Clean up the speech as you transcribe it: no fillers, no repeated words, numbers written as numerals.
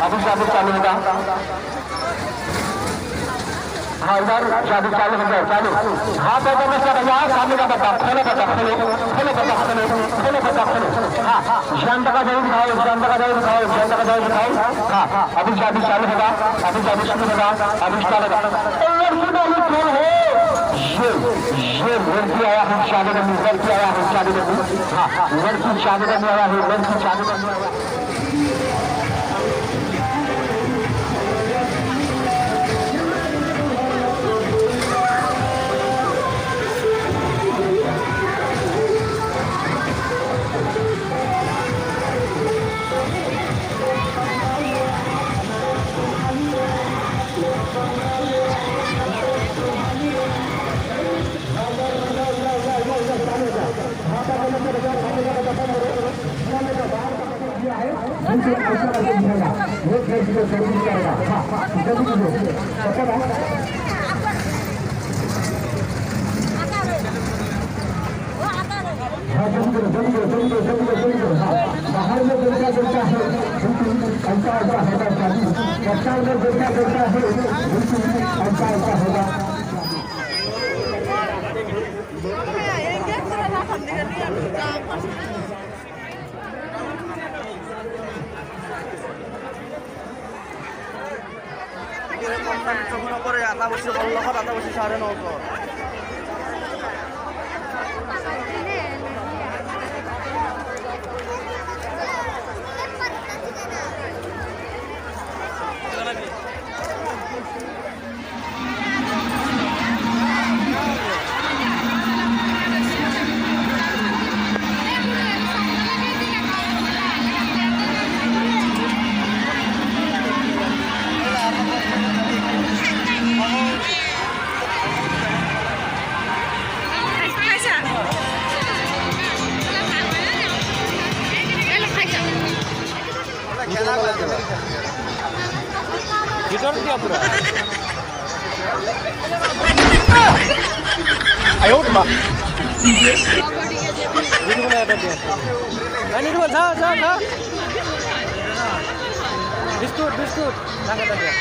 अभी शादी चालू होगा। हाँ इधर शादी चालू हो गया चालू। हाँ पैदल में सब यहाँ सामने का बता खोलो बता खोलो खोलो बता खोलो खोलो बता खोलो। हाँ शांत का जाए दिखाओ शांत का जाए दिखाओ शांत का जाए दिखाओ। हाँ अभी शादी चालू होगा अभी शादी शुरू होगा अभी स्टार्ट होगा। ये लड़की आया है शादी करने लड़की आया है शादी करने। हाँ लड़की शादी करने आया है लड़की शादी करने आया है। बाहर में देखा देता है ऐसा ऐसा होगा शादी कच्चा में देखा देता है ऐसा ऐसा होगा। করে আটা বসে 1600 আটা বসে 950। गिटार क्या पूरा आयो मां ये बोला था क्या नहीं बोल जा जा जा बिस्कुट बिस्कुट ना कहता क्या